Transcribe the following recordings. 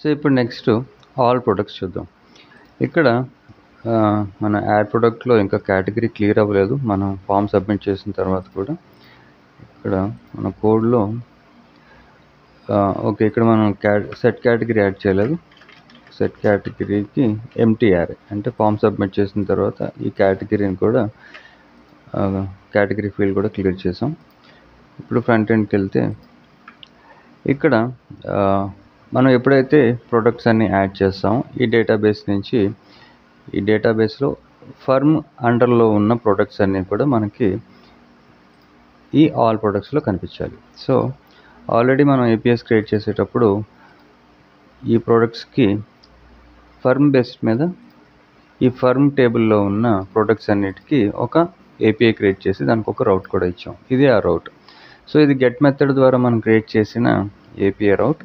So ఇప్పుడు next all products చూద్దాం. ఇక్కడ మన యాడ్ ప్రొడక్ట్లో ఇంకా కేటగిరీ క్లియర్ అవ్వలేదు. మనం ఫామ్ సబ్మిట్ చేసిన తర్వాత కూడా ఇక్కడ మన కోడ్లో ఓకే, ఇక్కడ మనం సెట్ కేటగిరీ యాడ్ చేయలేదు. సెట్ కేటగిరీకి ఎంటీ యారే, అంటే ఫామ్ సబ్మిట్ చేసిన తర్వాత ఈ కేటగిరీని కూడా కేటగిరీ ఫీల్డ్ కూడా క్లియర్ చేసాం. ఇప్పుడు ఫ్రంట్ ఎండ్కి వెళ్తే ఇక్కడ మనం ఎప్పుడైతే ప్రొడక్ట్స్ అన్ని యాడ్ చేస్తామో ఈ డేటాబేస్ నుంచి, ఈ డేటాబేస్లో ఫర్మ్ అండర్లో ఉన్న ప్రొడక్ట్స్ అన్నీ కూడా మనకి ఈ ఆల్ ప్రొడక్ట్స్లో కనిపించాలి. సో ఆల్రెడీ మనం ఏపీఎస్ క్రియేట్ చేసేటప్పుడు ఈ ప్రొడక్ట్స్కి ఫర్మ్ బేస్డ్ మీద ఈ ఫర్మ్ టేబుల్లో ఉన్న ప్రొడక్ట్స్ అన్నిటికీ ఒక ఏపీఐ క్రియేట్ చేసి దానికి ఒక రౌట్ కూడా ఇచ్చాం. ఇది ఆ రౌట్. సో ఇది గెట్ మెథడ్ ద్వారా మనం క్రియేట్ చేసిన ఏపీఐ రౌట్.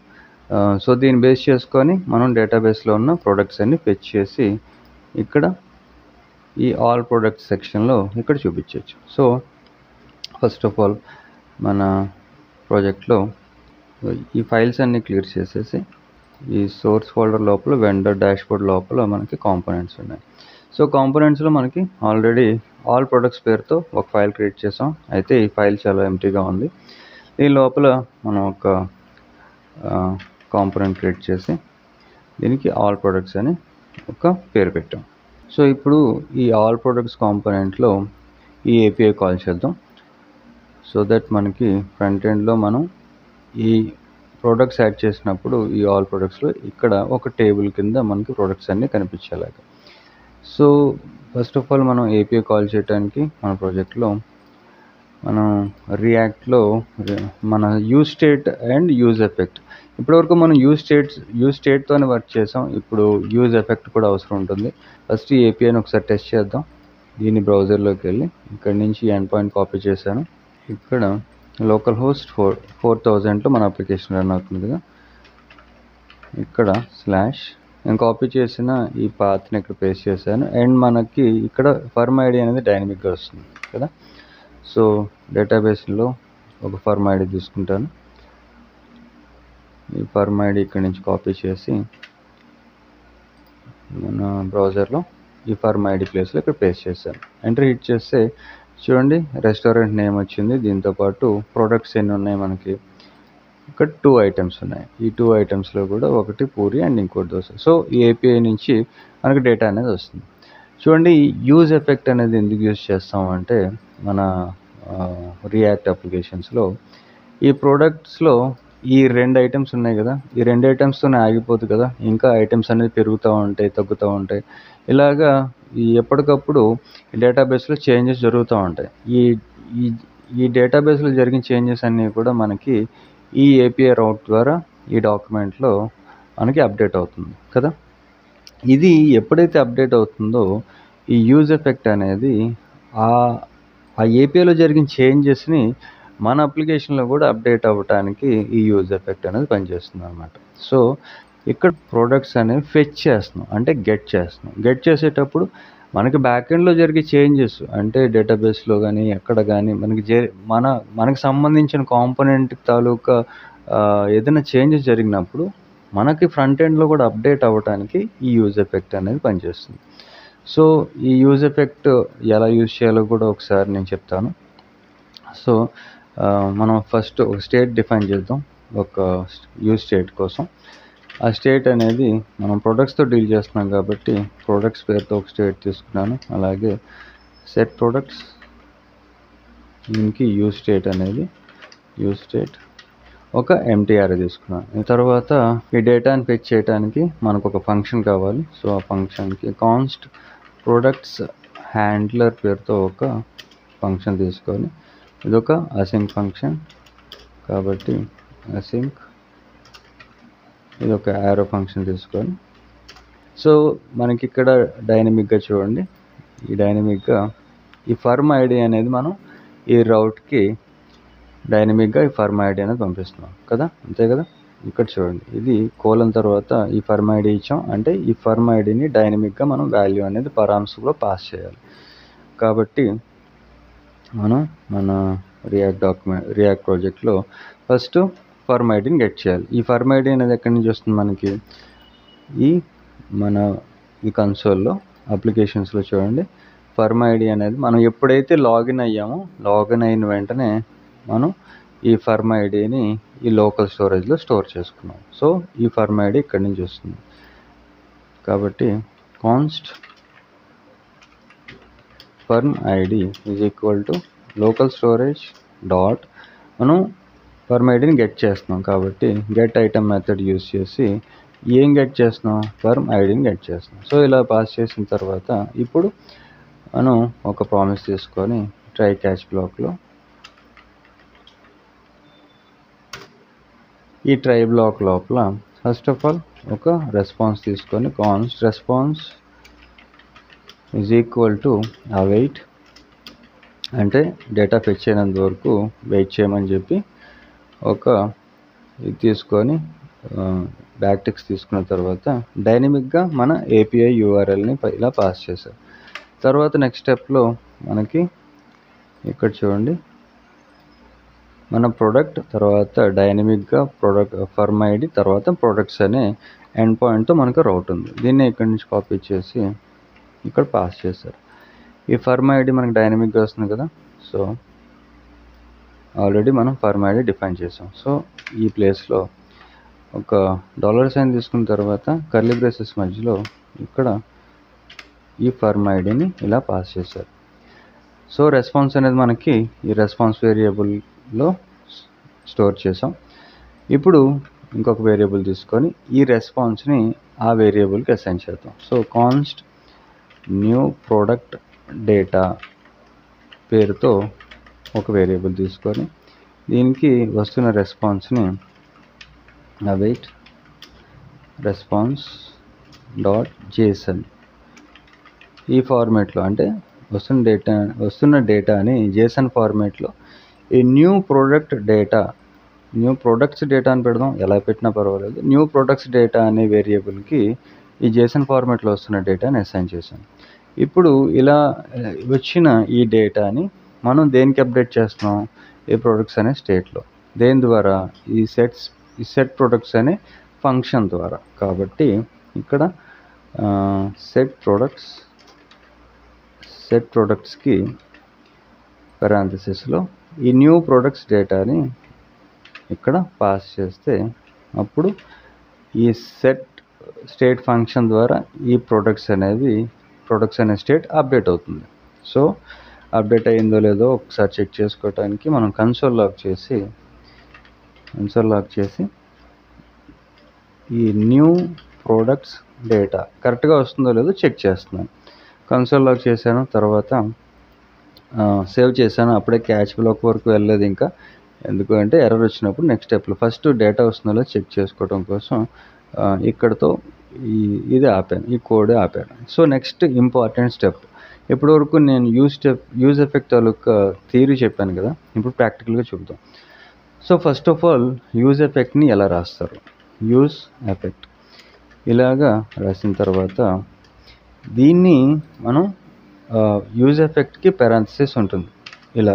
సో దీన్ని బేస్ చేసుకొని మనం డేటాబేస్లో ఉన్న ప్రొడక్ట్స్ అన్ని ఫెచ్ చేసి ఇక్కడ ఈ ఆల్ ప్రొడక్ట్స్ సెక్షన్లో ఇక్కడ చూపించవచ్చు. సో ఫస్ట్ ఆఫ్ ఆల్ మన ప్రాజెక్ట్లో ఈ ఫైల్స్ అన్ని క్లియర్ చేసేసి ఈ సోర్స్ ఫోల్డర్ లోపల వెండర్ డాష్బోర్డ్ లోపల మనకి కాంపోనెంట్స్ ఉన్నాయి. సో కాంపోనెంట్స్లో మనకి ఆల్రెడీ ఆల్ ప్రొడక్ట్స్ పేరుతో ఒక ఫైల్ క్రియేట్ చేసాం. అయితే ఈ ఫైల్ చాలా ఎంటీగా ఉంది. దీని లోపల మనం ఒక కాంపోనెంట్ క్రియేట్ చేసి దీనికి ఆల్ ప్రొడక్ట్స్ అని ఒక పేరు పెట్టాం. సో ఇప్పుడు ఈ ఆల్ ప్రొడక్ట్స్ కాంపోనెంట్లో ఈ ఏపీఐ కాల్ చేద్దాం. సో దట్ మనకి ఫ్రంట్ ఎండ్లో మనం ఈ ప్రొడక్ట్స్ యాడ్ చేసినప్పుడు ఈ ఆల్ ప్రొడక్ట్స్లో ఇక్కడ ఒక టేబుల్ కింద మనకి ప్రొడక్ట్స్ అన్నీ కనిపించేలాగా. సో ఫస్ట్ ఆఫ్ ఆల్ మనం ఏపీఐ కాల్ చేయడానికి మన ప్రాజెక్ట్లో మనం రియాక్ట్లో మన use state and use effect, ఇప్పటివరకు మనం యూజ్ స్టేట్తోనే వర్క్ చేసాం. ఇప్పుడు యూజ్ ఎఫెక్ట్ కూడా అవసరం ఉంటుంది. ఫస్ట్ ఈ ఏపీఐని ఒకసారి టెస్ట్ చేద్దాం. దీన్ని బ్రౌజర్లోకి వెళ్ళి ఇక్కడి నుంచి ఎండ్ పాయింట్ కాపీ చేశాను. ఇక్కడ లోకల్ హోస్ట్ 4000లో మన అప్లికేషన్ రన్ అవుతుందిగా. ఇక్కడ స్లాష్ నేను కాపీ చేసిన ఈ పాత్ని ఇక్కడ పేస్ట్ చేశాను. అండ్ మనకి ఇక్కడ ఫర్మ్ ఐడి అనేది డైనమిక్గా వస్తుంది కదా. సో డేటాబేస్లో ఒక ఫర్మ్ ఐడి తీసుకుంటాను. ఈ ఫర్మ్ ఐడి ఇక్కడ నుంచి కాపీ చేసి మన బ్రౌజర్లో ఈ ఫర్మ్ ఐడి ప్లేస్లో ఇక్కడ పేస్ట్ చేశాను. ఎంటర్ హిట్ చేస్తే చూడండి రెస్టారెంట్ నేమ్ వచ్చింది. దీంతోపాటు ప్రొడక్ట్స్ ఎన్ని ఉన్నాయి మనకి, ఇక్కడ 2 ఐటమ్స్ ఉన్నాయి. ఈ 2 ఐటమ్స్లో కూడా ఒకటి పూరి అండ్ ఇంకోటి దోశ. సో ఈ ఏపీఐ నుంచి మనకి డేటా అనేది వస్తుంది. చూడండి ఈ యూజ్ ఎఫెక్ట్ అనేది ఎందుకు యూజ్ చేస్తామంటే మన రియాక్ట్ అప్లికేషన్స్లో ఈ ప్రొడక్ట్స్లో ఈ 2 ఐటమ్స్ ఉన్నాయి కదా, ఈ 2 ఐటమ్స్తోనే ఆగిపోతుంది కదా, ఇంకా ఐటమ్స్ అనేది పెరుగుతూ ఉంటాయి, తగ్గుతూ ఉంటాయి. ఇలాగా ఎప్పటికప్పుడు డేటాబేస్లో చేంజెస్ జరుగుతూ ఉంటాయి. ఈ డేటాబేస్లో జరిగిన చేంజెస్ అన్నీ కూడా మనకి ఈ ఏపీఐ రౌట్ ద్వారా ఈ డాక్యుమెంట్లో మనకి అప్డేట్ అవుతుంది కదా. ఇది ఎప్పుడైతే అప్డేట్ అవుతుందో ఈ యూజ్ ఎఫెక్ట్ అనేది ఆ ఏపీఐలో జరిగిన చేంజెస్ని మన అప్లికేషన్లో కూడా అప్డేట్ అవ్వడానికి ఈ యూజ్ ఎఫెక్ట్ అనేది పనిచేస్తుంది అనమాట. సో ఇక్కడ ప్రొడక్ట్స్ అనేవి ఫెచ్ చేస్తున్నాం, అంటే గెట్ చేస్తున్నాం. గెట్ చేసేటప్పుడు మనకి బ్యాక్ ఎండ్లో జరిగే చేంజెస్, అంటే డేటాబేస్లో కానీ ఎక్కడ కానీ మనకి సంబంధించిన కాంపోనెంట్ తాలూకా ఏదైనా చేంజెస్ జరిగినప్పుడు మనకి ఫ్రంట్ ఎండ్లో కూడా అప్డేట్ అవ్వడానికి ఈ యూజ్ ఎఫెక్ట్ అనేది పనిచేస్తుంది. సో ఈ యూజ్ ఎఫెక్ట్ ఎలా యూజ్ చేయాలో కూడా ఒకసారి నేను చెప్తాను. సో మనం ఫస్ట్ ఒక స్టేట్ డిఫైన్ చేద్దాం, ఒక యూజ్ స్టేట్ కోసం. ఆ స్టేట్ అనేది మనం ప్రొడక్ట్స్తో డీల్ చేస్తున్నాం కాబట్టి ప్రొడక్ట్స్ పేరుతో ఒక స్టేట్ తీసుకున్నాను. అలాగే సెట్ ప్రొడక్ట్స్, దీనికి యూజ్ స్టేట్ అనేది యూజ్ స్టేట్ ఒక ఎంటీఆర్ తీసుకున్నాను. ఈ తర్వాత ఈ డేటాని ఫెచ్ చేయడానికి మనకు ఒక ఫంక్షన్ కావాలి. సో ఆ ఫంక్షన్కి కాన్స్ట్ ప్రొడక్ట్స్ హ్యాండ్లర్ పేరుతో ఒక ఫంక్షన్ తీసుకొని, ఇది ఒక అసింక్ ఫంక్షన్ కాబట్టి అసింక్, ఇది ఒక యారో ఫంక్షన్ తీసుకొని. సో మనకి ఇక్కడ డైనమిక్గా చూడండి, ఈ డైనమిక్గా ఈ ఫర్మ్ ఐడి అనేది మనం ఈ రౌట్కి డైనమిక్గా ఈ ఫర్మ్ ఐడి అనేది పంపిస్తున్నాం కదా, అంతే కదా. ఇక్కడ చూడండి ఇది కోలన్ తర్వాత ఈ ఫర్మ్ ఐడి ఇచ్చాం, అంటే ఈ ఫర్మ్ ఐడిని డైనమిక్గా మనం వాల్యూ అనేది పరాంశంలో పాస్ చేయాలి. కాబట్టి మనం మన రియాక్ట్ ప్రాజెక్ట్లో ఫస్ట్ ఫర్మ్ ఐడిని గెట్ చేయాలి. ఈ ఫర్మ్ ఐడి అనేది ఎక్కడి నుంచి వస్తుంది మనకి, ఈ కన్సోల్లో అప్లికేషన్స్లో చూడండి, ఫర్మ్ ఐడి అనేది మనం ఎప్పుడైతే లాగిన్ అయ్యామో లాగిన్ అయిన వెంటనే మనం ఈ ఫర్మ్ ఐడిని ఈ లోకల్ స్టోరేజ్లో స్టోర్ చేసుకున్నాం. సో ఈ ఫర్మ్ ఐడి ఇక్కడి నుంచి వస్తుంది. కాబట్టి const form ID is equal to local storage dot, మనం ఫర్మ్ ఐడిని గెట్ చేస్తున్నాం కాబట్టి గెట్ ఐటమ్ మెథడ్ యూజ్ చేసి ఏం గెట్ చేస్తున్నాం, ఫర్మ్ ఐడిని గెట్ చేస్తున్నాం. సో ఇలా పాస్ చేసిన తర్వాత ఇప్పుడు మనం ఒక ప్రామిస్ తీసుకొని ట్రై క్యాచ్ బ్లాక్లో ఈ ట్రై బ్లాక్ లోపల ఫస్ట్ ఆఫ్ ఆల్ ఒక రెస్పాన్స్ తీసుకొని const response is equal to await, అంటే డేటా ఫెచ్ అయినంత వరకు వెయిట్ చేయమని చెప్పి ఒక ఇది తీసుకొని బ్యాక్ టిక్స్ తీసుకున్న తర్వాత డైనమిక్గా మన ఏపీఐ యూఆర్ఎల్ని ఇలా పాస్ చేశారు. తర్వాత నెక్స్ట్ స్టెప్లో మనకి ఇక్కడ చూడండి, మన ప్రోడక్ట్ తర్వాత డైనమిక్గా ప్రోడక్ట్ ఫర్మ్ ఐడి తర్వాత ప్రొడక్ట్స్ అనే ఎండ్ పాయింట్తో మనకు రౌట్ ఉంది. దీన్ని ఇక్కడి నుంచి కాపీ చేసి ఇక్కడ పాస్ చేశారు. ఈ ఫర్మ్ ఐడి మనకి డైనమిక్గా వస్తుంది కదా, సో ఆల్రెడీ మనం ఫర్మ్ ఐడి డిఫైన్ చేసాం. సో ఈ ప్లేస్లో ఒక $సైన్ తీసుకున్న తర్వాత కర్లీ బ్రేసెస్ మధ్యలో ఇక్కడ ఈ ఫర్మ్ ఐడిని ఇలా పాస్ చేశారు. సో రెస్పాన్స్ అనేది మనకి ఈ రెస్పాన్స్ వేరియబుల్లో స్టోర్ చేసాం. ఇప్పుడు ఇంకొక వేరియబుల్ తీసుకొని ఈ రెస్పాన్స్ని ఆ వేరియబుల్కి అసైన్ చేద్దాం. So const new product data పేరుతో ఒక వేరియబుల్ తీసుకొని దీనికి వస్తున్న రెస్పాన్స్ని అవైట్ రెస్పాన్స్ డాట్ జేసన్ ఈ ఫార్మేట్లో, అంటే వస్తున్న డేటాని జేసన్ ఫార్మేట్లో ఈ న్యూ ప్రొడక్ట్స్ డేటా అని పెడదాం, ఎలా పెట్టినా పర్వాలేదు. న్యూ ప్రొడక్ట్స్ డేటా అనే వేరియబుల్కి ఈ జేసన్ ఫార్మేట్లో వస్తున్న డేటాని అసైన్ చేశాను. ఇప్పుడు ఇలా వచ్చిన ఈ డేటాని మనం దేనికి అప్డేట్ చేస్తున్నాం, ఈ ప్రొడక్ట్స్ అనే స్టేట్లో. దేని ద్వారా, ఈ సెట్ ప్రొడక్ట్స్ అనే ఫంక్షన్ ద్వారా. కాబట్టి ఇక్కడ సెట్ ప్రొడక్ట్స్కి పారాంథసిస్లో ఈ న్యూ ప్రొడక్ట్స్ డేటాని ఇక్కడ పాస్ చేస్తే అప్పుడు ఈ సెట్ స్టేట్ ఫంక్షన్ ద్వారా ఈ ప్రొడక్ట్స్ అనే స్టేట్ అప్డేట్ అవుతుంది. సో అప్డేట్ అయ్యిందో లేదో ఒకసారి చెక్ చేసుకోవడానికి మనం కన్సోల్ లాక్ చేసి ఈ న్యూ ప్రొడక్ట్స్ డేటా కరెక్ట్గా వస్తుందో లేదో చెక్ చేస్తున్నాను. కన్సోల్ లాక్ చేశాను, తర్వాత సేవ్ చేశాను. అప్పుడే క్యాచ్ బ్లాక్ వరకు వెళ్ళలేదు ఇంకా, ఎందుకంటే ఎర్రర్ వచ్చినప్పుడు నెక్స్ట్ స్టెప్లో ఫస్ట్ డేటా వస్తుందో లేదో చెక్ చేసుకోవడం కోసం ఇక్కడతో ఇది ఆపాను, ఈ కోడ్ ఆపాను. సో నెక్స్ట్ ఇంపార్టెంట్ స్టెప్, ఇప్పటి వరకు నేను యూజ్ ఎఫెక్ట్ తాలూకా థియరీ చెప్పాను కదా, ఇప్పుడు ప్రాక్టికల్గా చూద్దాం. So first of all use ఎఫెక్ట్ని ఎలా రాస్తారు, యూజ్ ఎఫెక్ట్ ఇలాగా రాసిన తర్వాత దీన్ని మనం యూజ్ ఎఫెక్ట్కి పారాంథసిస్ ఉంటుంది, ఇలా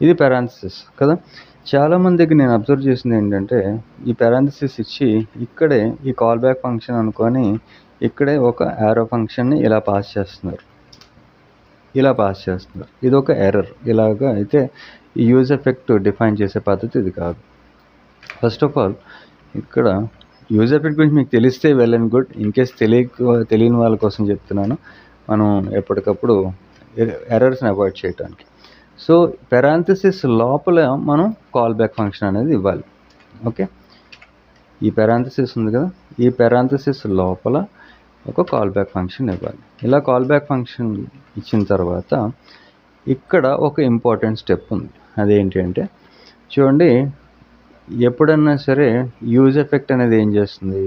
ఇది పారాంథసిస్ కదా. చాలామందికి నేను అబ్జర్వ్ చేసింది ఏంటంటే ఈ పారాంథసిస్ ఇచ్చి ఇక్కడే ఈ కాల్ బ్యాక్ ఫంక్షన్ అనుకొని ఇక్కడే ఒక యారో ఫంక్షన్ని ఇలా పాస్ చేస్తున్నారు. ఇది ఒక ఎర్రర్. ఇలాగా అయితే ఈ యూజ్ ఎఫెక్ట్ డిఫైన్ చేసే పద్ధతి ఇది కాదు. ఫస్ట్ ఆఫ్ ఆల్ ఇక్కడ యూజ్ ఎఫెక్ట్ గురించి మీకు తెలిస్తే well and good, in case తెలియని వాళ్ళ కోసం చెప్తున్నాను, మనం ఎప్పటికప్పుడు ఎర్రర్స్ని అవాయిడ్ చేయడానికి. సో పారాంథసిస్ లోపల మనం కాల్ బ్యాక్ ఫంక్షన్ అనేది ఇవ్వాలి. ఓకే, ఈ పారాంథసిస్ ఉంది కదా, ఈ పారాంథసిస్ లోపల ఒక కాల్ బ్యాక్ ఫంక్షన్ ఇవ్వాలి. ఇలా కాల్ బ్యాక్ ఫంక్షన్ ఇచ్చిన తర్వాత ఇక్కడ ఒక ఇంపార్టెంట్ స్టెప్ ఉంది. అదేంటి అంటే చూడండి, ఎప్పుడన్నా సరే యూజ్ ఎఫెక్ట్ అనేది ఏం చేస్తుంది,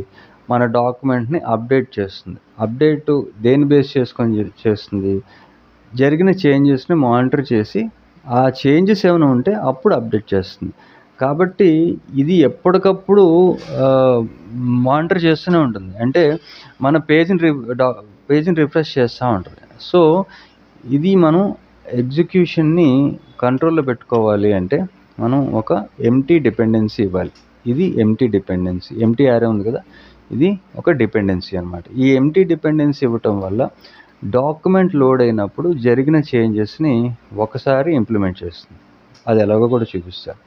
మన డాక్యుమెంట్ని అప్డేట్ చేస్తుంది. అప్డేట్ దేని బేస్ చేసుకొని చేస్తుంది, జరిగిన చేంజెస్ని మానిటర్ చేసి ఆ చేంజెస్ ఏమైనా ఉంటే అప్పుడు అప్డేట్ చేస్తుంది. కాబట్టి ఇది ఎప్పటికప్పుడు మానిటర్ చేస్తూనే ఉంటుంది, అంటే మన పేజ్ని రిఫ్రెష్ చేస్తూ ఉంటుంది. సో ఇది మనం ఎగ్జిక్యూషన్ని కంట్రోల్లో పెట్టుకోవాలి అంటే మనం ఒక ఎంప్టీ డిపెండెన్సీ ఇవ్వాలి. ఇది ఎంటీ డిపెండెన్సీ. ఎంటీ యారే ఉంది కదా, ఇది ఒక డిపెండెన్సీ అనమాట. ఈ ఎంటీ డిపెండెన్సీ ఇవ్వటం వల్ల డాక్యుమెంట్ లోడ్ అయినప్పుడు జరిగిన చేంజెస్ని ఒకసారి ఇంప్లిమెంట్ చేస్తుంది. అది ఎలాగో కూడా చూపిస్తాను.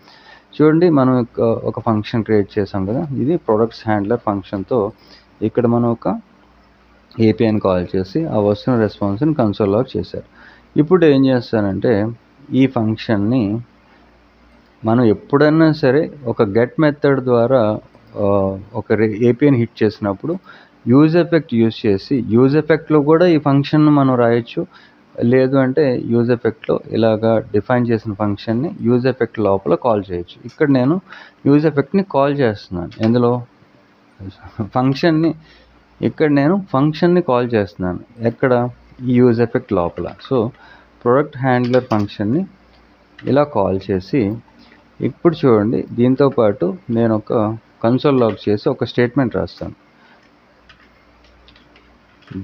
చూడండి, మనం ఒక ఫంక్షన్ క్రియేట్ చేసాం కదా, ఇది ప్రొడక్ట్స్ హ్యాండ్లర్ ఫంక్షన్తో ఇక్కడ మనం ఒక ఏపీఐని కాల్ చేసి ఆ వస్తున్న రెస్పాన్స్ని కన్సోల్ లాగ్ చేశారు. ఇప్పుడు ఏం చేస్తానంటే ఈ ఫంక్షన్ని మనం ఎప్పుడైనా సరే ఒక గెట్ మెథడ్ ద్వారా ఒక ఏపీఐని హిట్ చేసినప్పుడు యూజ్ ఎఫెక్ట్ యూజ్ చేసి యూజ్ ఎఫెక్ట్లో కూడా ఈ ఫంక్షన్ను మనం రాయొచ్చు. లేదు అంటే యూజ్ ఎఫెక్ట్లో ఇలాగా డిఫైన్ చేసిన ఫంక్షన్ని యూజ్ ఎఫెక్ట్ లోపల కాల్ చేయొచ్చు. ఇక్కడ నేను యూజ్ ఎఫెక్ట్ని కాల్ చేస్తున్నాను. ఎందులో ఫంక్షన్ని, ఇక్కడ నేను ఫంక్షన్ని కాల్ చేస్తున్నాను. ఎక్కడ? ఈ యూజ్ ఎఫెక్ట్ లోపల. సో ప్రొడక్ట్ హ్యాండ్లర్ ఫంక్షన్ని ఇలా కాల్ చేసి ఇప్పుడు చూడండి, దీంతోపాటు నేను ఒక కన్సోల్ లాగ్ చేసి ఒక స్టేట్మెంట్ రాస్తాను.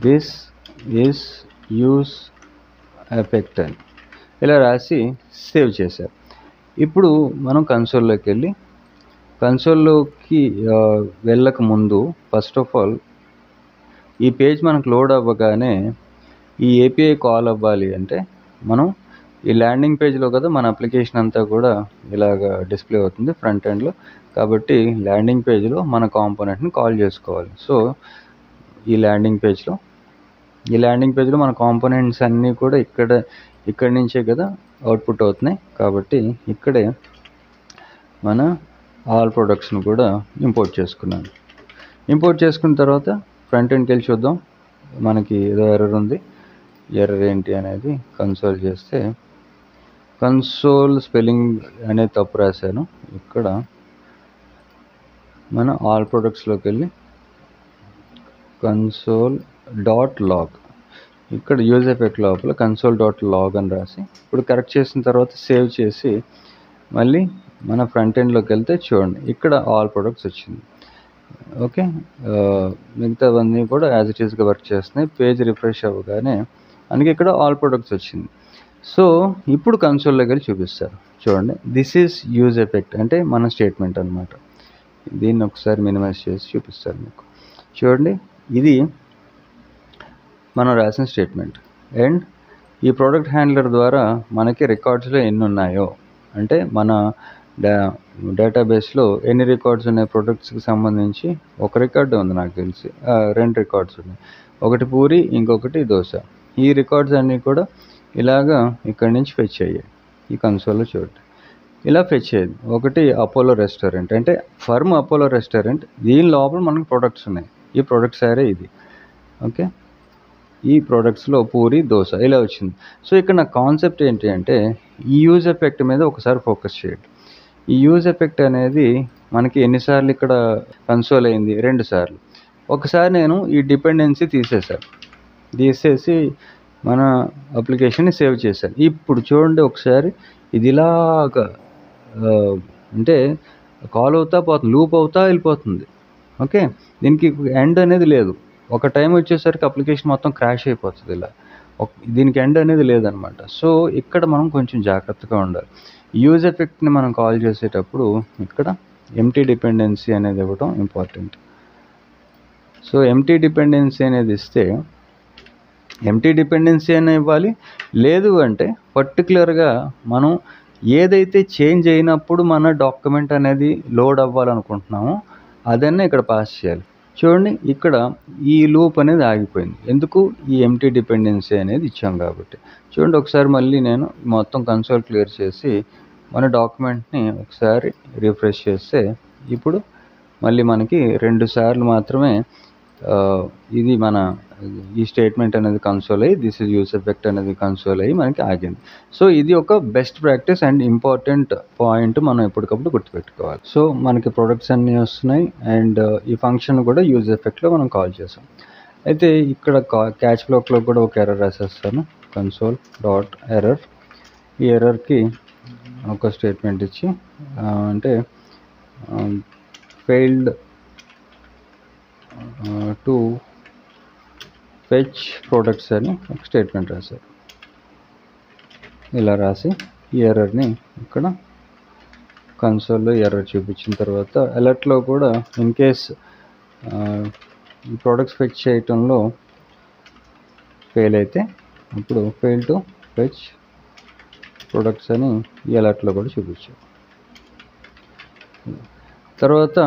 దిస్ ఈజ్ యూజ్ ఎఫెక్ట్ అని ఇలా రాసి సేవ్ చేశారు. ఇప్పుడు మనం కన్సోల్లోకి వెళ్ళి, కన్సోల్లోకి వెళ్ళక ముందు ఫస్ట్ ఆఫ్ ఆల్ ఈ పేజ్ మనకు లోడ్ అవ్వగానే ఈ ఏపీఐ కాల్ అవ్వాలి అంటే మనం ఈ ల్యాండింగ్ పేజ్లో కదా మన అప్లికేషన్ అంతా కూడా ఇలాగ డిస్ప్లే అవుతుంది ఫ్రంట్ ఎండ్లో. కాబట్టి ల్యాండింగ్ పేజ్లో మన కాంపోనెంట్ని కాల్ చేసుకోవాలి. సో ఈ ల్యాండింగ్ పేజ్లో మన కాంపోనెంట్స్ అన్నీ కూడా ఇక్కడి నుంచే కదా అవుట్పుట్ అవుతున్నాయి. కాబట్టి ఇక్కడే మన ఆల్ ప్రొడక్ట్స్ని కూడా ఇంపోర్ట్ చేసుకున్నాను. ఇంపోర్ట్ చేసుకున్న తర్వాత ఫ్రంట్ ఎండ్కి వెళ్ళి చూద్దాం. మనకి ఏదో ఎర్రర్ ఉంది. ఎర్రర్ ఏంటి అనేది కన్సోల్ చేస్తే, కన్సోల్ స్పెల్లింగ్ అనేది తప్పు రాశాను. ఇక్కడ మన ఆల్ ప్రొడక్ట్స్లోకి వెళ్ళి కన్సోల్ డాట్ లాగ్, ఇక్కడ యూజ్ ఎఫెక్ట్ లోపల కన్సోల్ డాట్ లాగ్ అని రాసి ఇప్పుడు కరెక్ట్ చేసిన తర్వాత సేవ్ చేసి మళ్ళీ మన ఫ్రంట్ ఎండ్లోకి వెళ్తే చూడండి, ఇక్కడ ఆల్ ప్రొడక్ట్స్ వచ్చింది. ఓకే, మిగతావన్నీ కూడా యాజ్ ఇట్ ఈస్గా వర్క్ చేస్తున్నాయి. పేజ్ రిఫ్రెష్ అవ్వగానే మనకి ఇక్కడ ఆల్ ప్రొడక్ట్స్ వచ్చింది. సో ఇప్పుడు కన్సోల్లోకి వెళ్ళి చూపిస్తారు. చూడండి, దిస్ ఈజ్ యూజ్ ఎఫెక్ట్ అంటే మన స్టేట్మెంట్ అనమాట. దీన్ని ఒకసారి మినిమైజ్ చేసి చూపిస్తారు మీకు. చూడండి, ఇది మనం రాసిన స్టేట్మెంట్. అండ్ ఈ ప్రోడక్ట్ హ్యాండ్లర్ ద్వారా మనకి రికార్డ్స్లో ఎన్ని ఉన్నాయో, అంటే మన డేటాబేస్లో ఎన్ని రికార్డ్స్ ఉన్నాయి ప్రొడక్ట్స్కి సంబంధించి, ఒక రికార్డు ఉంది నాకు తెలిసి, 2 రికార్డ్స్ ఉన్నాయి. ఒకటి పూరి, ఇంకొకటి దోశ. ఈ రికార్డ్స్ అన్నీ కూడా ఇలాగా ఇక్కడి నుంచి ఫెచ్ అయ్యాయి. ఈ కన్సోల్లో చూడండి, ఇలా ఫెచ్ అయ్యేది. ఒకటి అపోలో రెస్టారెంట్, అంటే ఫర్మ్ అపోలో రెస్టారెంట్, దీని లోపల మనకు ప్రొడక్ట్స్ ఉన్నాయి. ఈ ప్రొడక్ట్స్ సారే ఇది. ఓకే, ఈ ప్రొడక్ట్స్లో పూరి, దోశ ఇలా వచ్చింది. సో ఇక్కడ నా కాన్సెప్ట్ ఏంటి అంటే ఈ యూజ్ ఎఫెక్ట్ మీద ఒకసారి ఫోకస్ చేయండి. ఈ యూజ్ ఎఫెక్ట్ అనేది మనకి ఎన్నిసార్లు ఇక్కడ కన్సోల్ అయింది? 2 సార్లు. ఒకసారి నేను ఈ డిపెండెన్సీ తీసేసి మన అప్లికేషన్ని సేవ్ చేశాను. ఇప్పుడు చూడండి ఒకసారి, ఇది ఇలాగా అంటే కాల్ అవుతా పోతుంది, లూప్ అవుతా వెళ్ళిపోతుంది. ఓకే, దీనికి ఎండ్ అనేది లేదు. ఒక టైం వచ్చేసరికి అప్లికేషన్ మొత్తం క్రాష్ అయిపోతుంది. ఇలా దీనికి ఎండ్ అనేది లేదనమాట. సో ఇక్కడ మనం కొంచెం జాగ్రత్తగా ఉండాలి. యూజ్ ఎఫెక్ట్ని మనం కాల్ చేసేటప్పుడు ఇక్కడ ఎంటీ డిపెండెన్సీ అనేది ఇవ్వడం ఇంపార్టెంట్. సో ఎంటీ డిపెండెన్సీ అనేది ఇస్తే ఎంటీ డిపెండెన్సీ అనేది ఇవ్వాలి. లేదు అంటే పర్టికులర్గా మనం ఏదైతే చేంజ్ అయినప్పుడు మన డాక్యుమెంట్ అనేది లోడ్ అవ్వాలనుకుంటున్నామో అదన్నీ ఇక్కడ పాస్ చేయాలి. చూడండి, ఇక్కడ ఈ లూప్ అనేది ఆగిపోయింది. ఎందుకు? ఈ ఎంటీ డిపెండెన్సీ అనేది ఇచ్చాం కాబట్టి. చూడండి, ఒకసారి మళ్ళీ నేను మొత్తం కన్సోల్ క్లియర్ చేసి మన డాక్యుమెంట్ని ఒకసారి రిఫ్రెష్ చేస్తే ఇప్పుడు మళ్ళీ మనకి 2 సార్లు మాత్రమే ఇది మన ఈ స్టేట్మెంట్ అనేది కన్సోల్ అయ్యి, దిస్ ఇస్ యూజ్ ఎఫెక్ట్ అనేది కన్సోల్ అయ్యి మనకి ఆగింది. సో ఇది ఒక best practice and important point మనం ఎప్పటికప్పుడు గుర్తుపెట్టుకోవాలి. సో మనకి ప్రొడక్ట్స్ అన్నీ వస్తున్నాయి అండ్ ఈ ఫంక్షన్ కూడా యూజ్ ఎఫెక్ట్లో మనం కాల్ చేసాం. అయితే ఇక్కడ క్యాచ్ బ్లాక్లో కూడా ఒక ఎర్రర్ రాసేస్తాను, కన్సోల్ డాట్ ఎర్రర్. ఈ ఎర్రర్కి ఒక స్టేట్మెంట్ ఇచ్చి అంటే ఫెయిల్డ్ టు ఫెచ్ ప్రొడక్ట్స్ అని ఒక స్టేట్మెంట్ రాశారు. ఇలా రాసి ఈ ఎర్రర్ని ఇక్కడ కన్సోల్లో ఎర్రర్ చూపించిన తర్వాత అలర్ట్లో కూడా ఇన్ కేస్ ఈ ప్రోడక్ట్స్ ఫెచ్ చేయటంలో ఫెయిల్ అయితే అప్పుడు ఫెయిల్ టు ఫెచ్ ప్రొడక్ట్స్ అని ఈ అలర్ట్లో కూడా చూపించాం. తర్వాత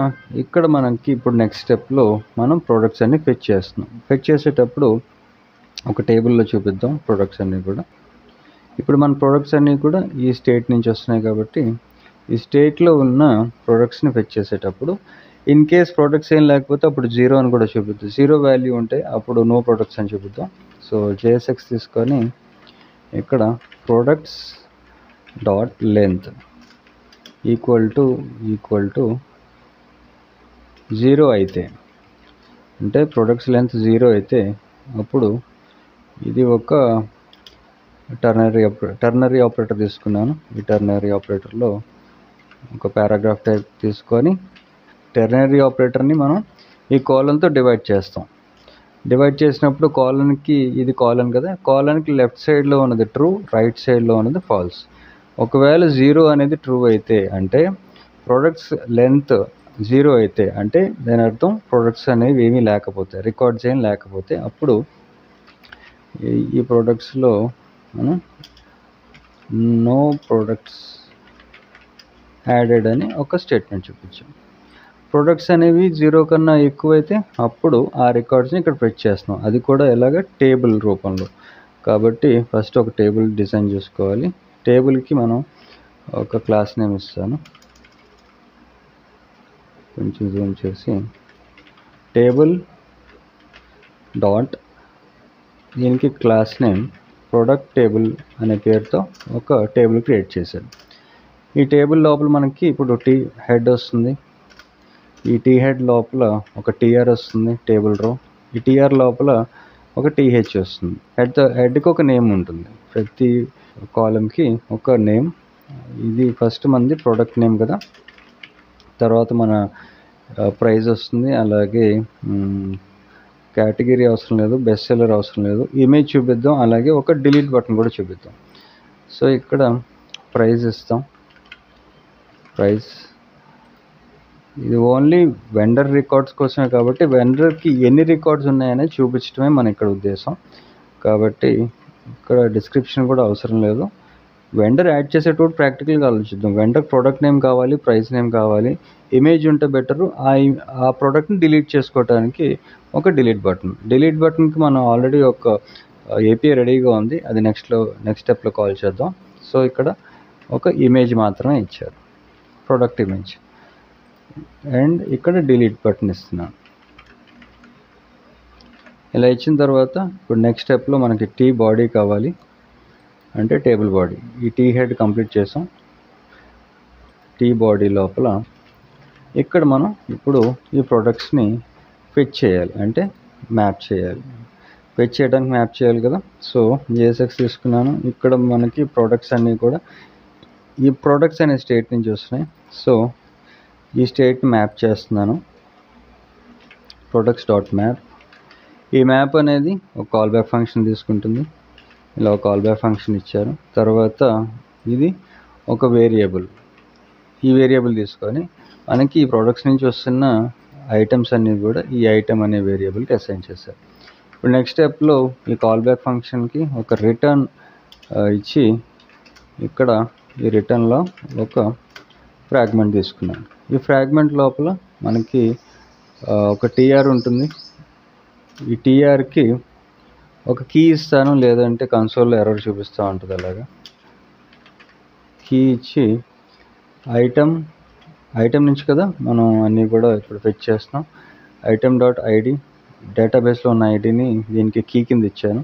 ఇక్కడ మనకి ఇప్పుడు నెక్స్ట్ స్టెప్లో మనం ప్రొడక్ట్స్ అన్ని ఫెచ్ చేస్తున్నాం. ఫెచ్ చేసేటప్పుడు ఒక టేబుల్లో చూపిద్దాం ప్రొడక్ట్స్ అన్నీ కూడా. ఇప్పుడు మన ప్రొడక్ట్స్ అన్నీ కూడా ఈ స్టేట్ నుంచి వస్తున్నాయి కాబట్టి ఈ స్టేట్లో ఉన్న ప్రొడక్ట్స్ని ఫెచ్ చేసేటప్పుడు ఇన్ కేస్ ప్రొడక్ట్స్ ఏం లేకపోతే అప్పుడు 0 అని కూడా చూపిద్దాం. 0 వాల్యూ ఉంటే అప్పుడు నో ప్రొడక్ట్స్ అని చూపిద్దాం. సో JSX తీసుకొని ఇక్కడ products dot length equal to 0 అయితే, అంటే ప్రొడక్ట్స్ లెంత్ 0 అయితే అప్పుడు ఇది ఒక టర్నరీ ఆపరేటర్ తీసుకున్నాను. ఈ టర్నరీ ఆపరేటర్లో ఒక పారాగ్రాఫ్ టైప్ తీసుకొని టెర్నరీ ఆపరేటర్ని మనం ఈ కాలన్తో డివైడ్ చేస్తాం. డివైడ్ చేసినప్పుడు కాలన్కి ఇది కాలన్ కదా, కాలన్కి లెఫ్ట్ సైడ్లో ఉన్నది ట్రూ, రైట్ సైడ్లో ఉన్నది ఫాల్స్. ఒకవేళ 0 అనేది ట్రూ అయితే అంటే ప్రొడక్ట్స్ లెంత్ 0 అయితే అంటే దాని అర్థం ప్రొడక్ట్స్ అనేవి ఏమీ లేకపోతే, రికార్డ్స్ ఏం లేకపోతే అప్పుడు ఈ ప్రొడక్ట్స్లో మనం నో ప్రొడక్ట్స్ యాడెడ్ అని ఒక స్టేట్మెంట్ చూపించాం. ప్రొడక్ట్స్ అనేవి 0 కన్నా ఎక్కువైతే అప్పుడు ఆ రికార్డ్స్ని ఇక్కడ ఫెచ్ చేస్తున్నాం. అది కూడా ఎలాగ టేబుల్ రూపంలో. కాబట్టి ఫస్ట్ ఒక టేబుల్ డిజైన్ చేసుకోవాలి. టేబుల్కి మనం ఒక క్లాస్ నేమ్ ఇస్తాను, కొంచెం జూమ్ చేసి టేబుల్ డాట్ దీనికి క్లాస్ నేమ్ ప్రొడక్ట్ టేబుల్ అనే పేరుతో ఒక టేబుల్ క్రియేట్ చేశాను. ఈ టేబుల్ లోపల మనకి ఇప్పుడు టీ హెడ్ వస్తుంది. ఈ టీ హెడ్ లోపల ఒక TR వస్తుంది టేబుల్ రో. ఈ TR లోపల ఒక TH వస్తుంది. హెడ్కి ఒక నేమ్ ఉంటుంది, ప్రతి కాలంకి ఒక నేమ్. ఇది ఫస్ట్ మనది ప్రొడక్ట్ నేమ్ కదా, తర్వాత మన ప్రైస్ వస్తుంది, అలాగే కేటగిరీ అవసరం లేదు, బెస్ట్ సెల్లర్ అవసరం లేదు, ఇమేజ్ చూపిద్దాం, అలాగే ఒక డిలీట్ బటన్ కూడా చూపిద్దాం. సో ఇక్కడ ప్రైస్ ఇస్తాం. ప్రైస్ ఇది ఓన్లీ వెండర్ రికార్డ్స్ కోసమే కాబట్టి వెండర్కి ఎన్ని రికార్డ్స్ ఉన్నాయనేది చూపించడమే మన ఇక్కడ ఉద్దేశం. కాబట్టి ఇక్కడ డిస్క్రిప్షన్ కూడా అవసరం లేదు. వెండర్ యాడ్ చేసేటప్పుడు ప్రాక్టికల్గా ఆలోచిద్దాం. వెండర్ ప్రోడక్ట్ నేమ్ కావాలి, ప్రైస్ నేమ్ కావాలి, ఇమేజ్ ఉంటే బెటరు. ఆ ప్రోడక్ట్ని డిలీట్ చేసుకోవడానికి ఒక డిలీట్ బటన్కి మనం ఆల్రెడీ ఒక API రెడీగా ఉంది, అది నెక్స్ట్ స్టెప్లో కాల్ చేద్దాం. సో ఇక్కడ ఒక ఇమేజ్ మాత్రమే ఇచ్చారు, ప్రోడక్ట్ ఇమేజ్, అండ్ ఇక్కడ డిలీట్ బటన్ ఇస్తున్నాను. ఇలా ఇచ్చిన తర్వాత ఇప్పుడు నెక్స్ట్ స్టెప్లో మనకి టీ బాడీ కావాలి, అంటే టేబుల్ బాడీ. ఈ టీ హెడ్ కంప్లీట్ చేసాం. టీ బాడీ లోపల ఇక్కడ మనం ఇప్పుడు ఈ ప్రొడక్ట్స్ని ఫెచ్ చేయాలి, అంటే మ్యాప్ చేయాలి. ఫెచ్ చేయడానికి మ్యాప్ చేయాలి కదా. సో JSX తీసుకున్నాను. ఇక్కడ మనకి ప్రొడక్ట్స్ అన్నీ కూడా ఈ ప్రొడక్ట్స్ అనే స్టేట్ నుంచి వస్తున్నాయి. సో ఈ స్టేట్ని మ్యాప్ చేస్తున్నాను, ప్రొడక్ట్స్ డాట్ మ్యాప్. ఈ మ్యాప్ అనేది ఒక కాల్ బ్యాక్ ఫంక్షన్ తీసుకుంటుంది. ఇలా ఒక కాల్ బ్యాక్ ఫంక్షన్ ఇచ్చారు. తర్వాత ఇది ఒక వేరియబుల్. ఈ వేరియబుల్ తీసుకొని మనకి ఈ ప్రొడక్ట్స్ నుంచి వస్తున్న ఐటమ్స్ అన్నీ కూడా ఈ ఐటమ్ అనే వేరియబుల్కి అసైన్ చేశారు. ఇప్పుడు నెక్స్ట్ స్టెప్లో ఈ కాల్ బ్యాక్ ఫంక్షన్కి ఒక రిటర్న్ ఇచ్చి ఇక్కడ ఈ రిటర్న్లో ఒక ఫ్రాగ్మెంట్ తీసుకున్నాను. ఈ ఫ్రాగ్మెంట్ లోపల మనకి ఒక TR ఉంటుంది. ఈ TRకి ఒక కీ ఇస్తాను, లేదంటే కన్సోల్లో ఎర్రర్ చూపిస్తూ ఉంటుంది. అలాగా కీ ఇచ్చి ఐటమ్ నుంచి కదా మనం అన్నీ కూడా ఇప్పుడు ఫెచ్ చేస్తాం. ఐటమ్ డాట్ ID డేటాబేస్లో ఉన్న ఐడిని దీనికి కీ కింద ఇచ్చాను.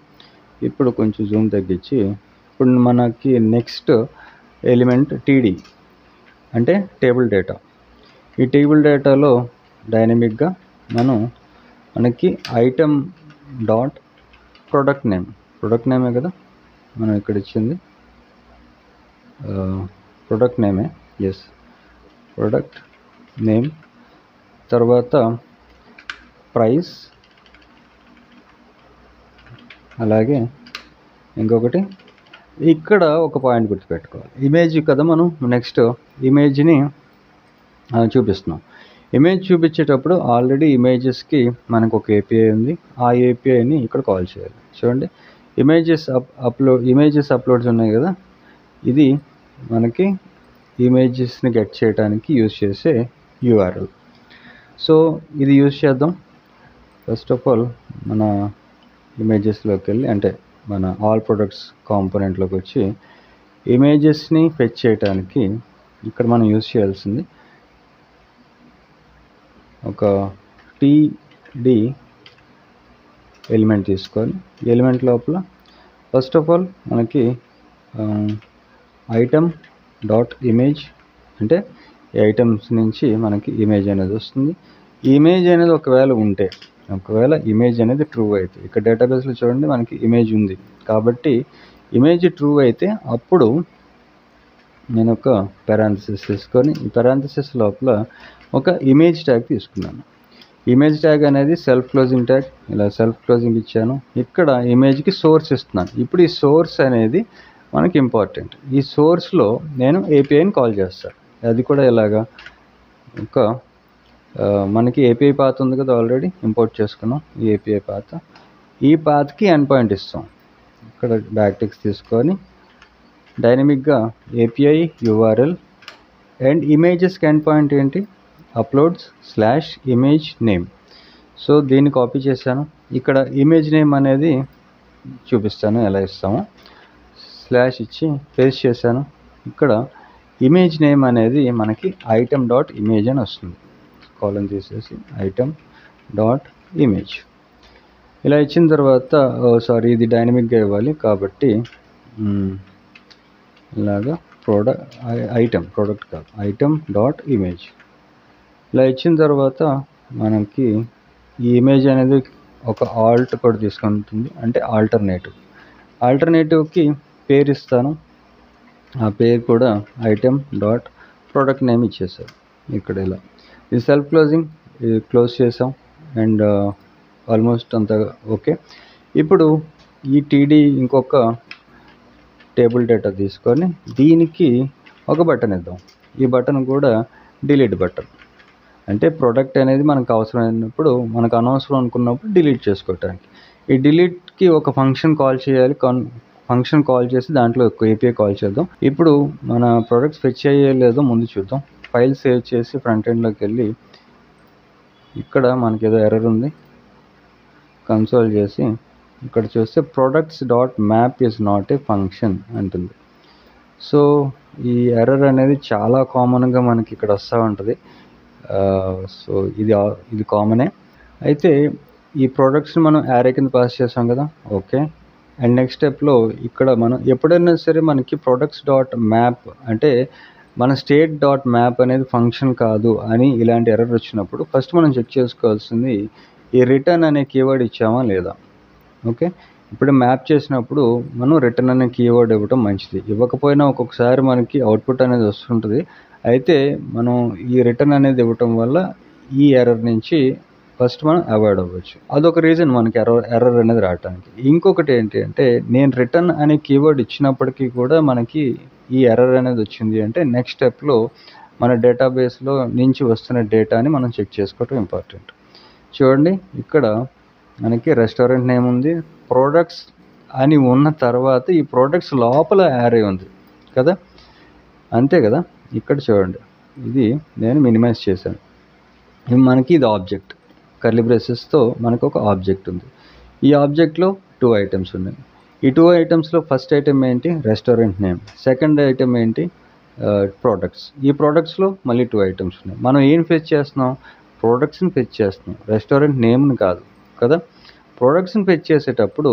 ఇప్పుడు కొంచెం జూమ్ తగ్గించి ఇప్పుడు మనకి నెక్స్ట్ ఎలిమెంట్ TD అంటే టేబుల్ డేటా. ఈ టేబుల్ డేటాలో డైనమిక్గా మనకి ఐటమ్ డాట్ ప్రొడక్ట్ నేమే కదా మనం ఇక్కడ ఇచ్చింది, ప్రొడక్ట్ నేమే. Yes, product name. తర్వాత ప్రైస్, అలాగే ఇంకొకటి ఇక్కడ ఒక పాయింట్ గుర్తుపెట్టుకోవాలి. ఇమేజ్ కదా, మనం నెక్స్ట్ ఇమేజ్ని చూపిస్తున్నాం. ఇమేజ్ చూపించేటప్పుడు ఆల్రెడీ ఇమేజెస్కి మనకు ఒక ఏపీఐ ఉంది. ఆ ఏపీఐని ఇక్కడ కాల్ చేయాలి. చూడండి, ఇమేజెస్ అప్లోడ్స్ ఉన్నాయి కదా, ఇది మనకి ఇమేజెస్ని గెట్ చేయడానికి యూజ్ చేసే URL. సో ఇది యూజ్ చేద్దాం. ఫస్ట్ ఆఫ్ ఆల్ మన ఇమేజెస్లోకి వెళ్ళి, అంటే మన ఆల్ ప్రొడక్ట్స్ కాంపోనెంట్లోకి వచ్చి ఇమేజెస్ని ఫెచ్ చేయడానికి ఇక్కడ మనం యూజ్ చేయాల్సింది ఒక TD ఎలిమెంట్ తీసుకొని, ఎలిమెంట్ లోపల ఫస్ట్ ఆఫ్ ఆల్ మనకి ఐటమ్ డాట్ ఇమేజ్, అంటే ఈ ఐటమ్స్ నుంచి మనకి ఇమేజ్ అనేది వస్తుంది. ఇమేజ్ అనేది ఒకవేళ ఇమేజ్ అనేది ట్రూ అయితే, ఇక్కడ డేటాబేస్లో చూడండి మనకి ఇమేజ్ ఉంది కాబట్టి ఇమేజ్ ట్రూ అయితే అప్పుడు నేను ఒక పారాంథసిస్ తీసుకొని, ఈ పారాంథసిస్ లోపల ఒక ఇమేజ్ ట్యాగ్ తీసుకున్నాను. ఇమేజ్ ట్యాగ్ అనేది సెల్ఫ్ క్లోజింగ్ ట్యాగ్, ఇలా సెల్ఫ్ క్లోజింగ్ ఇచ్చాను. ఇక్కడ ఇమేజ్కి సోర్స్ ఇస్తున్నాను. ఇప్పుడు ఈ సోర్స్ అనేది మనకి ఇంపార్టెంట్. ఈ సోర్స్లో నేను ఏపీఐని కాల్ చేస్తాను. అది కూడా ఎలాగా, మనకి ఏపీఐ పాత్ ఉంది కదా, ఆల్రెడీ ఇంపోర్ట్ చేసుకున్నాం ఈ ఏపీఐ పాత్. ఈ పాత్కి ఎండ్ పాయింట్ ఇస్తాం. ఇక్కడ బ్యాక్టిక్స్ తీసుకొని డైనమిక్గా API URL అండ్ ఇమేజెస్కి ఎండ్ పాయింట్ ఏంటి, uploads/image name. సో దీన్ని కాపీ చేశాను. ఇక్కడ ఇమేజ్ నేమ్ అనేది చూపిస్తాను ఎలా ఇస్తామో. స్లాష్ ఇచ్చి పేస్ట్ చేశాను. ఇక్కడ ఇమేజ్ నేమ్ అనేది మనకి item.image అని వస్తుంది. కాలమ్ తీసేసి item.image ఇలా ఇచ్చిన తర్వాత, ఇది డైనమిక్గా ఇవ్వాలి కాబట్టి ఇలాగా ప్రోడక్ట్ కాదు, item.image ఇలా ఇచ్చిన తర్వాత మనకి ఈ ఇమేజ్ అనేది ఒక ఆల్ట్ కూడా తీసుకుంటుంది, అంటే ఆల్టర్నేటివ్కి పేరు ఇస్తాను. ఆ పేరు కూడా item.product నేమ్ ఇచ్చేసారు. ఇక్కడ ఇలా ఇది సెల్ఫ్ క్లోజింగ్, ఇది క్లోజ్ చేసాం అండ్ ఆల్మోస్ట్ అంతా ఓకే. ఇప్పుడు ఈ TD ఇంకొక టేబుల్ డేటా తీసుకొని దీనికి ఒక బటన్ ఇద్దాం. ఈ బటన్ కూడా డిలీట్ బటన్, అంటే ప్రోడక్ట్ అనేది మనకు అవసరమైనప్పుడు, మనకు అనవసరం అనుకున్నప్పుడు డిలీట్ చేసుకోవటానికి. ఈ డిలీట్కి ఒక ఫంక్షన్ కాల్ చేయాలి. ఫంక్షన్ కాల్ చేసి దాంట్లో ఒక API కాల్ చేద్దాం. ఇప్పుడు మన ప్రోడక్ట్స్ ఫెచ్ అయ్యేలేదో ముందు చూద్దాం. ఫైల్ సేవ్ చేసి ఫ్రంట్ ఎండ్లోకి వెళ్ళి, ఇక్కడ మనకి ఏదో ఎర్రర్ ఉంది, కన్సోల్ చేసి ఇక్కడ చూస్తే products.map is not a function అంటుంది. సో ఈ ఎర్రర్ అనేది చాలా కామన్గా మనకి ఇక్కడ వస్తూ ఉంటుంది. సో ఇది కామనే. అయితే ఈ ప్రోడక్ట్స్ని మనం యారే కింద పాస్ చేసాం కదా, ఓకే. అండ్ నెక్స్ట్ స్టెప్లో ఇక్కడ మనం ఎప్పుడైనా సరే మనకి products.map అంటే మన state.map అనేది ఫంక్షన్ కాదు అని ఇలాంటి ఎర్రర్ వచ్చినప్పుడు ఫస్ట్ మనం చెక్ చేసుకోవాల్సింది ఈ రిటర్న్ అనే కీవర్డ్ ఇచ్చామా లేదా. ఓకే, ఇప్పుడు మ్యాప్ చేసినప్పుడు మనం రిటర్న్ అనే కీవర్డ్ ఇవ్వటం మంచిది. ఇవ్వకపోయినా ఒక్కొక్కసారి మనకి అవుట్పుట్ అనేది వస్తుంటుంది. అయితే మనం ఈ రిటర్న్ అనేది ఇవ్వటం వల్ల ఈ ఎర్రర్ నుంచి ఫస్ట్ మనం అవాయిడ్ అవ్వచ్చు. అదొక రీజన్ మనకి ఎర్రర్ అనేది రావడానికి. ఇంకొకటి ఏంటి అంటే, నేను రిటర్న్ అనే కీవర్డ్ ఇచ్చినప్పటికీ కూడా మనకి ఈ ఎర్రర్ అనేది వచ్చింది అంటే నెక్స్ట్ స్టెప్లో మన డేటాబేస్లో నుంచి వస్తున్న డేటాని మనం చెక్ చేసుకోవటం ఇంపార్టెంట్. చూడండి, ఇక్కడ మనకి రెస్టారెంట్ నేమ్ ఉంది, ప్రోడక్ట్స్ అని ఉన్న తర్వాత ఈ ప్రోడక్ట్స్ లోపల యారే ఉంది కదా, అంతే కదా. ఇక్కడ చూడండి, ఇది నేను మినిమైజ్ చేశాను. మనకి ఇది ఆబ్జెక్ట్, కర్లీ బ్రేసెస్తో మనకు ఒక ఆబ్జెక్ట్ ఉంది. ఈ ఆబ్జెక్ట్లో 2 ఐటమ్స్ ఉన్నాయి. ఈ 2 ఐటమ్స్లో ఫస్ట్ ఐటమ్ ఏంటి, రెస్టారెంట్ నేమ్. సెకండ్ ఐటమ్ ఏంటి, ప్రోడక్ట్స్. ఈ ప్రోడక్ట్స్లో మళ్ళీ 2 ఐటమ్స్ ఉన్నాయి. మనం ఏం ఫెచ్ చేస్తున్నాం, ప్రోడక్ట్స్ని ఫెచ్ చేస్తున్నాం, రెస్టారెంట్ నేమ్ని కాదు కదా. ప్రోడక్ట్స్ని ఫెచ్ చేసేటప్పుడు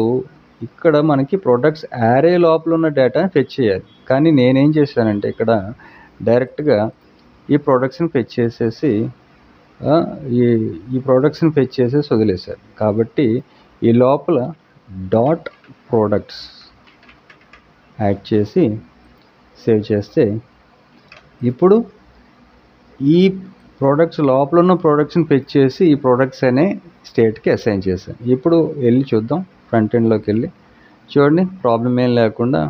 ఇక్కడ మనకి ప్రోడక్ట్స్ యారే లోపల ఉన్న డేటాని ఫెచ్ చేయాలి. కానీ నేనేం చేశానంటే ఇక్కడ డైరెక్ట్గా ఈ ప్రోడక్ట్స్ని ఫెచ్ చేసేసి ఈ ప్రోడక్ట్స్ని ఫెచ్ చేసేసి వదిలేశారు. కాబట్టి ఈ లోపల డాట్ ప్రోడక్ట్స్ యాడ్ చేసి సేవ్ చేస్తే ఇప్పుడు ఈ ప్రోడక్ట్స్ లోపల ఉన్న ప్రోడక్ట్స్ని ఫెచ్ చేసి ఈ ప్రోడక్ట్స్ అనే స్టేట్కి అసైన్ చేశాను. ఇప్పుడు వెళ్ళి చూద్దాం, ఫ్రంట్ ఎండ్లోకి వెళ్ళి చూడండి, ప్రాబ్లం ఏం లేకుండా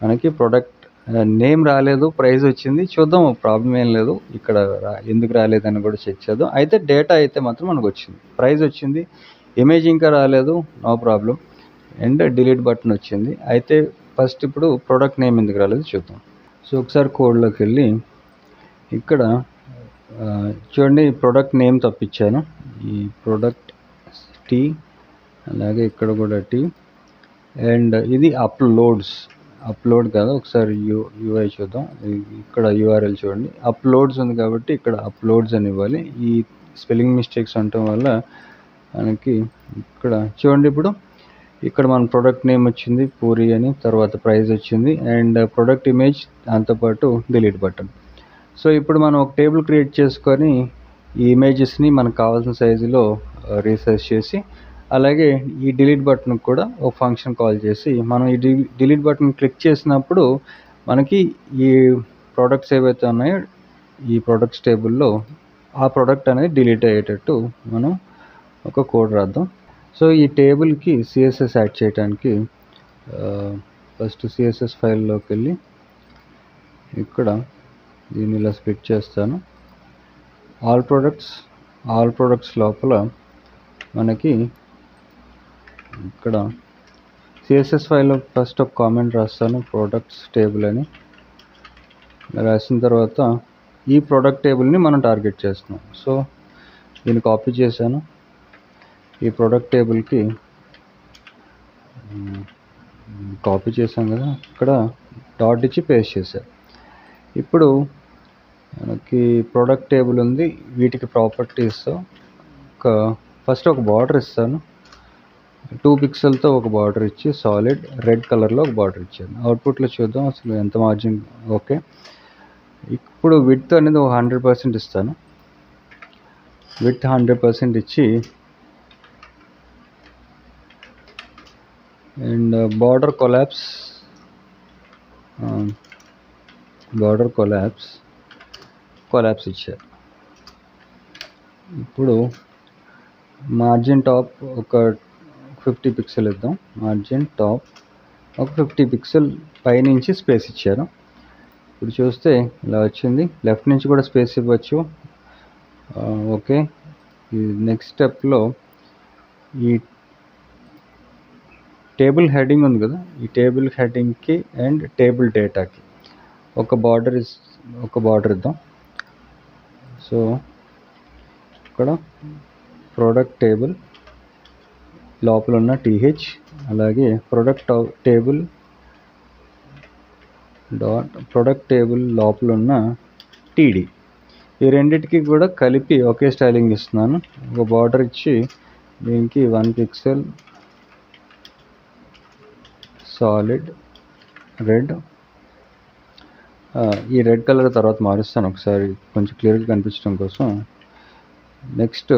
మనకి ప్రోడక్ట్ నేమ్ రాలేదు, ప్రైస్ వచ్చింది. చూద్దాం, ప్రాబ్లం ఏం లేదు. ఇక్కడ ఎందుకు రాలేదని కూడా చెక్ చేద్దాం. అయితే డేటా అయితే మాత్రం మనకు వచ్చింది, ప్రైస్ వచ్చింది, ఇమేజ్ ఇంకా రాలేదు, no problem. And delete button వచ్చింది. అయితే ఫస్ట్ ఇప్పుడు ప్రోడక్ట్ నేమ్ ఎందుకు రాలేదు చూద్దాం. సో ఒకసారి కోడ్లోకి వెళ్ళి ఇక్కడ చూడండి, ప్రోడక్ట్ నేమ్ తప్పించాను. ఈ ప్రోడక్ట్ టీ, అలాగే ఇక్కడ కూడా టీ. అండ్ ఇది అప్లోడ్ కాదు, ఒకసారి యూఐ చూద్దాం. ఇక్కడ యూఆర్ఎల్ చూడండి, అప్లోడ్స్ ఉంది కాబట్టి ఇక్కడ అప్లోడ్స్ అని ఇవ్వాలి. ఈ స్పెల్లింగ్ మిస్టేక్స్ ఉండటం వల్ల మనకి ఇక్కడ చూడండి, ఇప్పుడు ఇక్కడ మన ప్రోడక్ట్ నేమ్ వచ్చింది పూరి అని, తర్వాత ప్రైస్ వచ్చింది, అండ్ ప్రోడక్ట్ ఇమేజ్, దాంతోపాటు డిలీట్ బటన్. సో ఇప్పుడు మనం ఒక టేబుల్ క్రియేట్ చేసుకొని ఈ ఇమేజెస్ని మనకు కావాల్సిన సైజులో రీసైజ్ చేసి, అలాగే ఈ డిలీట్ బటన్ కూడా ఒక ఫంక్షన్ కాల్ చేసి, మనం ఈ డిలీట్ బటన్ క్లిక్ చేసినప్పుడు మనకి ఈ ప్రోడక్ట్స్ ఏవైతే ఉన్నాయో ఈ ప్రొడక్ట్స్ టేబుల్లో ఆ ప్రోడక్ట్ అనేది డిలీట్ అయ్యేటట్టు మనం ఒక కోడ్ రాద్దాం. సో ఈ టేబుల్కి సిఎస్ఎస్ యాడ్ చేయడానికి ఫస్ట్ సిఎస్ఎస్ ఫైల్లోకి వెళ్ళి ఇక్కడ దీన్ని ఇలా స్ప్లిట్ చేస్తాను. ఆల్ ప్రొడక్ట్స్ లోపల మనకి ఇక్కడ సిఎస్ఎస్ ఫైల్లో ఫస్ట్ ఒక కామెంట్ రాస్తాను, ప్రొడక్ట్స్ టేబుల్ అని రాసిన తర్వాత ఈ ప్రోడక్ట్ టేబుల్ని మనం టార్గెట్ చేస్తున్నాం. సో దీన్ని కాపీ చేశాను, ఈ ప్రోడక్ట్ టేబుల్కి కాపీ చేశాం కదా, ఇక్కడ డాట్ ఇచ్చి పేస్ట్ చేశాను. ఇప్పుడు మనకి ప్రోడక్ట్ టేబుల్ ఉంది, వీటికి ప్రాపర్టీస్ ఫస్ట్ ఒక బార్డర్ ఇస్తాను. 2 పిక్సెల్తో ఒక బార్డర్ ఇచ్చి సాలిడ్ రెడ్ కలర్లో ఒక బార్డర్ ఇచ్చాను. అవుట్పుట్లో చూద్దాం అసలు ఎంత మార్జిన్. ఓకే, ఇప్పుడు విడ్త్ అనేది ఒక 100% ఇస్తాను. విడ్త్ 100% ఇచ్చి, అండ్ బార్డర్ కొలాప్స్ ఇచ్చారు. ఇప్పుడు మార్జిన్ టాప్ ఒక 50 పిక్సెల్ ఇద్దాం. మార్జిన్ టాప్ ఒక 50 పిక్సెల్ పైనుంచి స్పేస్ ఇచ్చాను. ఇప్పుడు చూస్తే ఇలా వచ్చింది. లెఫ్ట్ నుంచి కూడా స్పేస్ ఇవ్వచ్చు. ఓకే, ఈ నెక్స్ట్ స్టెప్లో ఈ టేబుల్ హెడ్డింగ్ ఉంది కదా, ఈ టేబుల్ హెడ్డింగ్కి అండ్ టేబుల్ డేటాకి ఒక బార్డర్ ఇద్దాం. సో ఇక్కడ ప్రోడక్ట్ టేబుల్ లోపల ఉన్న టీహెచ్, అలాగే ప్రోడక్ట్ టేబుల్ లోపల ఉన్న టీడీ, ఈ రెండిటికి కూడా కలిపి ఒకే స్టైలింగ్ ఇస్తున్నాను. ఒక బార్డర్ ఇచ్చి దీనికి 1 పిక్సెల్ సాలిడ్ రెడ్. ఈ రెడ్ కలర్ తర్వాత మారుస్తాను ఒకసారి కొంచెం క్లియర్గా కనిపించడం కోసం. నెక్స్ట్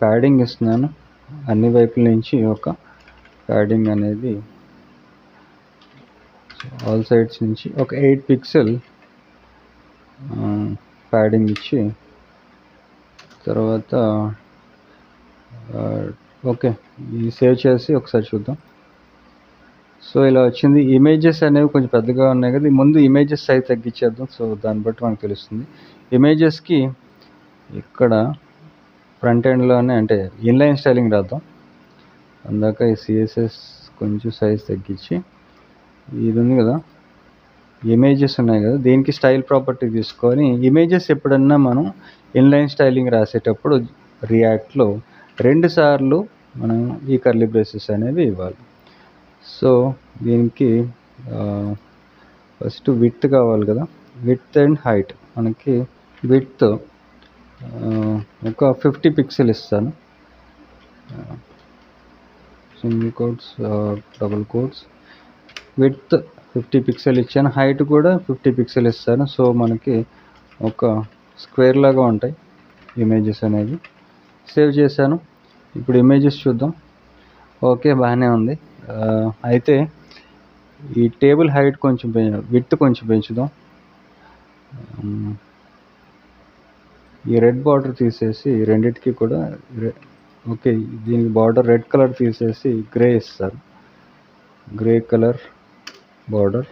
ప్యాడింగ్ ఇస్తున్నాను, అన్ని వైపుల నుంచి ఒక ప్యాడింగ్ అనేది, ఆల్ సైడ్స్ నుంచి ఒక 8 పిక్సెల్ ప్యాడింగ్ ఇచ్చి, తర్వాత ఓకే, ఇది సేవ్ చేసి ఒకసారి చూద్దాం. సో ఇలా వచ్చింది. ఇమేజెస్ అనేవి కొంచెం పెద్దగా ఉన్నాయి కదా, ముందు ఇమేజెస్ సైజ్ తగ్గించేద్దాం. సో దాన్ని బట్టి మనకు తెలుస్తుంది. ఇమేజెస్కి ఇక్కడ ఫ్రంట్ ఎండ్లోనే అంటే ఇన్లైన్ స్టైలింగ్ రాద్దాం. అందాక ఈ సిఎస్ఎస్ కొంచెం సైజ్ తగ్గించి, ఇది ఉంది కదా ఇమేజెస్ ఉన్నాయి కదా, దీనికి స్టైల్ ప్రాపర్టీ తీసుకొని ఇమేజెస్ ఎప్పుడన్నా మనం ఇన్లైన్ స్టైలింగ్ రాసేటప్పుడు రియాక్ట్లో 2 సార్లు మనం ఈ కర్లీ బ్రేసెస్ అనేవి ఇవ్వాలి. సో దీనికి ఫస్ట్ విడ్త్ కావాలి కదా, విడ్త్ అండ్ హైట్. మనకి విడ్త్ ఒక 50 పిక్సెల్ ఇస్తాను, single quotes double quotes. Width 50 pixel ఇచ్చాను, హైట్ కూడా 50 పిక్సెల్ ఇస్తాను. సో మనకి ఒక స్క్వేర్ లాగా ఉంటాయి ఇమేజెస్ అనేవి. సేవ్ చేశాను. ఇప్పుడు ఇమేజెస్ చూద్దాం. ఓకే, బాగానే ఉంది. అయితే ఈ టేబుల్ హైట్ కొంచెం విడ్త్ కొంచెం పెంచుదాం. ఈ రెడ్ బార్డర్ తీసేసి రెండిటికి కూడా ఓకే, దీనికి బార్డర్ రెడ్ కలర్ తీసేసి గ్రే ఇస్తారు, గ్రే కలర్ బార్డర్.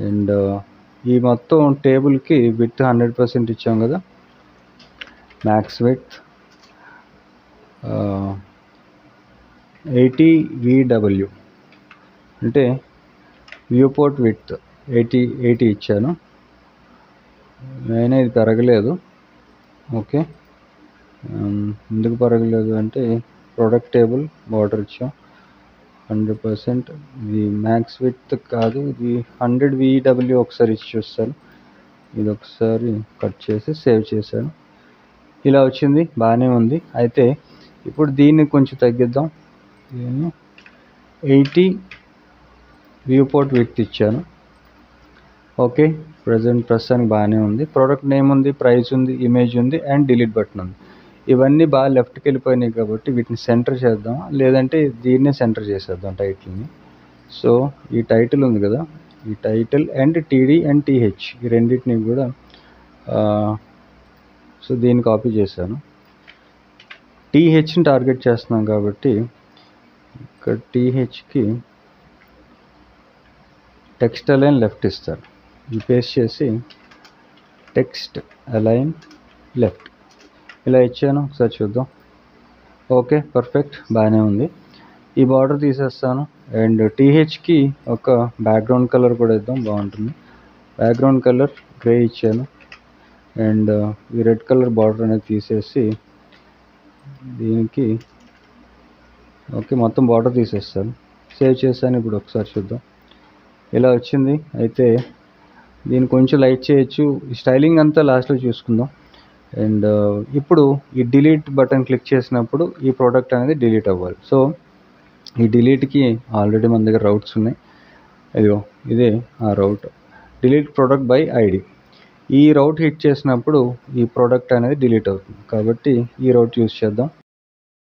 అండ్ ఈ మొత్తం టేబుల్కి విత్ 100% ఇచ్చాం కదా, మ్యాక్స్ విత్ 80 VW అంటే వ్యూ పోర్ట్ విత్ 80 ఇచ్చాను. అయినా ఇది పెరగలేదు. ఓకే, ఎందుకు పెరగలేదు అంటే ప్రోడక్ట్ టేబుల్ బార్డర్ ఇచ్చాం 100%. ఇది మ్యాక్స్ విత్ కాదు, ఇది 100 VW. ఒకసారి ఇచ్చి చూస్తాను. ఇది ఒకసారి కట్ చేసి సేవ్ చేశాను. ఇలా వచ్చింది, బాగానే ఉంది. అయితే ఇప్పుడు దీన్ని కొంచెం తగ్గిద్దాం. నేను 80 వ్యూ పోర్ట్ విత్ ఇచ్చాను. ఓకే, ప్రస్తుతానికి బాగానే ఉంది. ప్రోడక్ట్ నేమ్ ఉంది, ప్రైస్ ఉంది, ఇమేజ్ ఉంది అండ్ డిలీట్ బటన్ ఉంది. ఇవన్నీ బాగా లెఫ్ట్కి వెళ్ళిపోయినాయి కాబట్టి వీటిని సెంటర్ చేద్దాం, లేదంటే దీన్నే సెంటర్ చేసేద్దాం టైటిల్ని. సో ఈ టైటిల్ ఉంది కదా, ఈ title and TD and TH ఈ రెండింటిని కూడా సో దీన్ని కాపీ చేశాను. టీహెచ్ని టార్గెట్ చేస్తున్నాం కాబట్టి ఇక్కడ టీహెచ్కి టెక్స్ట్ అలైన్ లెఫ్ట్ ఇస్తాను. ఇది పేస్ట్ చేసి టెక్స్ట్ అలైన్ లెఫ్ట్ ఇలా ఇచ్చాను. ఒకసారి చూద్దాం. ఓకే, పర్ఫెక్ట్, బాగానే ఉంది. ఈ బార్డర్ తీసేస్తాను అండ్ టీహెచ్కి ఒక బ్యాక్గ్రౌండ్ కలర్ కూడా ఇద్దాం, బాగుంటుంది. బ్యాక్గ్రౌండ్ కలర్ గ్రే ఇచ్చాను అండ్ ఈ రెడ్ కలర్ బార్డర్ అనేది తీసేసి దీనికి ఓకే మొత్తం బార్డర్ తీసేస్తాను. సేవ్ చేశాను. ఇప్పుడు ఒకసారి చూద్దాం. ఇలా వచ్చింది. అయితే దీన్ని కొంచెం లైట్ చేయొచ్చు. ఈ స్టైలింగ్ అంతా లాస్ట్లో చూసుకుందాం. అండ్ ఇప్పుడు ఈ డిలీట్ బటన్ క్లిక్ చేసినప్పుడు ఈ ప్రోడక్ట్ అనేది డిలీట్ అవ్వాలి. సో ఈ డిలీట్కి ఆల్రెడీ మన దగ్గర రౌట్స్ ఉన్నాయి. ఇదిగో ఇదే ఆ రౌట్, డిలీట్ ప్రోడక్ట్ బై ఐడి. ఈ రౌట్ హిట్ చేసినప్పుడు ఈ ప్రోడక్ట్ అనేది డిలీట్ అవుతుంది. కాబట్టి ఈ రౌట్ యూస్ చేద్దాం.